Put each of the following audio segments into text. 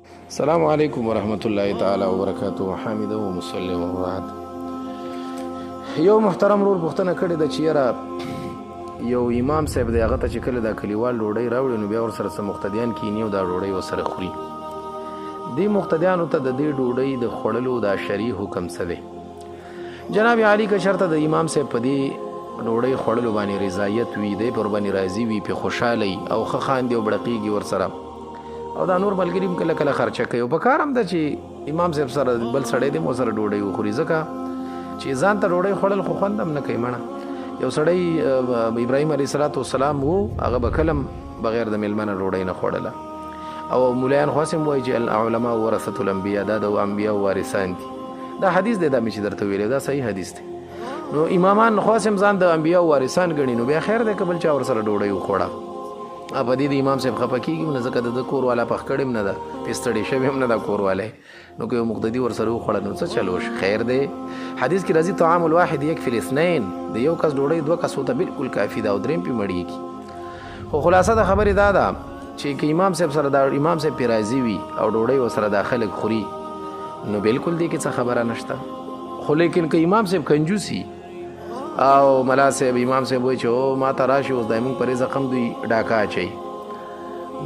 السلام علیکم ورحمت الله تعالی وبرکاته. حامد و مسلم وبعد. یو محترم رور پوښتنه کړې ده چې یاره یو امام صاحب دی، هغه ته چې کله دا کلیوال ډوډۍ راوړي نو بیا ورسره څه مقتدیان کیني او دا ډوډۍ ورسره خوري. دې مقتدیانو ته د دې ډوډۍ د خوړلو دا شرعي حکم څه دی؟ جناب عالی که شرطه د امام صاحب په دې ډوډۍ خوړلو باندې رضایت وي، دی پر باندې راضي وي، پې خوشحاله او ښه خاندي او بړقېږي ورسره، او دا نور ملګري هم کله کله خرچه کوي، او په کار هم ده چې امام صاحب سره بل سړی دی ورسره ډوډۍ وخوري، ځکه چې ځان ته ډوډۍ خوړل خو خوند هم نه کوي. مړه یو سړی ابراهیم علیه السلام و، هغه به کله بغیر د میلمه نه ډوډۍ نه خوړله، او مولیان خو هسې هم وایي چې العلماء ورثة الانبیاء، دا د انبیاء وارثان دي. دا حدیث دی، دا مې چې درته ویلی دا صحیح حدیث دی. نو امامان خو هسې هم ځان د انبیاء وارثان ګڼي، نو بیا خیر دی که بل چا ورسره ډوډۍ وخوړه. په دې د امام صاحب خفه کېږي هم نه، ځکه د کور والا پخ کړی هم نه ده، پې ستړی شوی هم نه ده کور والی، نو که یو مقتدي ورسره وخوړه نو څه چل وشي، خیر دی. حدیث کې راځي طعام الواحد یکفي الاثنین، د یو کس ډوډۍ دوه کسو ته بالکل کافي ده، او درېیم پې مړېږي. خو خلاصه د خبرې دا ده چې که امام صاحب سره دا امام صاحب پې راضي وي او ډوډۍ ورسره دا خلک خوري نو بالکل دې کې څه خبره نشته. خو لیکن که امام صاحب کنجوسي او ملا صاحب امام صاحب وایي چې او ما ته راشي اوس دا موږ پرې زخم دوی ډاکه اچوي،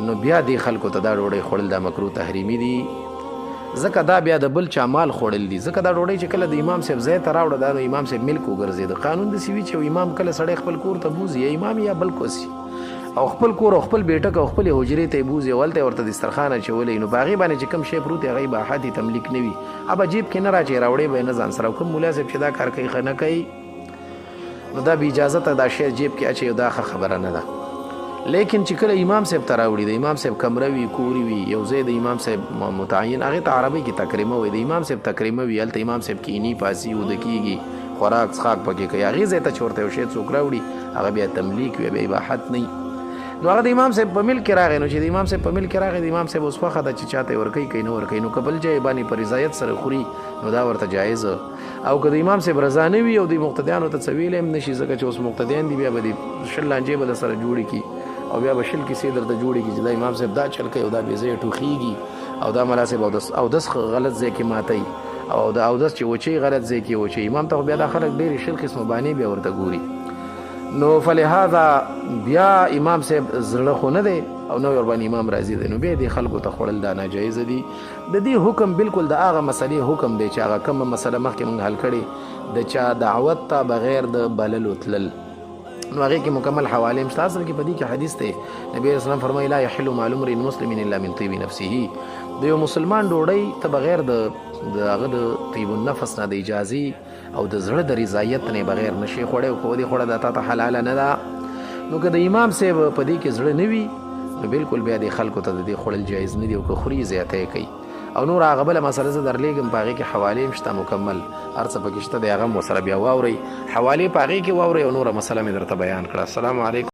نو بیا دې خلکو ته دا ډوډۍ خوړل دا مکروه تحریمي دي، ځکه دا بیا د بل چا مال خوړل دي. ځکه دا ډوډۍ چې کله د امام صاحب ځای ته راوړه دا نو امام صاحب ملک وګرځېده. قانون داسې وي چې امام کله سړی خپل کور ته بوځي، یا امام یا بل کوسي، او خپل کور او خپل بیټک او خپلې حجرې ته یې بوځي، او هلته یې ورته دسترخوان اچولی، نو په هغې باندې چې کوم شی پروت دی هغه به احد تملیک نه وي، هغه جیب کې نه راچې راوړی به یې نه ځان سره. او کوم ملا صاحب چې دا کار کوي ښه نه کوي، نو دا بې اجازته دا شی جیب کې اچوي، دا ښه خبره نه ده. لیکن چې کله امام صاحب ته راوړي، د امام صاحب کمره وي، کوری وي، یو ځای د امام صاحب متعین، هغې ته عربۍ کې تکریمه وي، د امام صاحب تکریمه وي، هلته امام صاحب کیني پاسي وده کېږي، خوراک څښاک پکې کوي، هغې ځای ته چې ورته یو شی څوک راوړي هغه بیا تملیک وي، بیا اباحت نه وي. نو هغه د امام صاحب په ملک کې راغی، نو چې د امام صاحب په ملک کې راغی، د امام صاحب اوس خوښه ده چې چاته یې ورکوي که یې نه ورکوي، نو که بل ځای باندې په رضایت سره خوري نو دا ورته جایز. او که د امام صاحب رضا نه وي او د مقتدیانو ته څه ویلی هم نه شي، ځکه چې اوس مقتدیان دي بیا به د شل لانجې به سره جوړې کړي، او بیا به شل کیسې درته جوړې کړي چې دا امام صاحب دا چل کوي، او دا بې ځایه ټوخېږي، او دا ملا صاحب اودس غلط ځای کې ماتوي، او دا اودس چې وچوي غلط ځای کې وچوي. امام ته خو بیا دا خلک ډېرې شل قسمه بانې بیا ورته ګوري. نو فلهذا بیا امام صاحب زړه خو نه دی او نو ورباندې امام راضي دی، نو بیا دې خلکو ته خوړل دا ناجایزه دي. د دې حکم بالکل د هغه مسلې حکم دی چې هغه کومه مسله مخکې موږ حل کړې، د چا دعوت ته بغیر د بللو تلل، نو هغې کې مکمل حوالې هم شته. اصل کې په دې کې حدیث دی، نبي علیه السلام فرمایي لا یحل مال امرئ مسلم الا من طیب نفسه، د یو مسلمان ډوډۍ ته بغیر د هغه د طیب النفس نه، د اجازې او د زړه د رضایت نه بغیر نشي خوړی، او که ودې خوړه دا تا ته حلاله نه ده. نو که د امام صاحب په دې کې زړه نه وي نو بالکل بیا دې خلکو ته د دې خوړل جایز نه دي، او که خوري زیاتی کوي. او نور هغه بله مسله زه درلیږم، په هغې کې حوالې هم شته مکمل، هر څه پکې شته دی، هغه هم ورسره بیا واورئ، حوالې په هغې کې واورئ، او نوره مسله مې درته بیان کړه. السلام علیکم.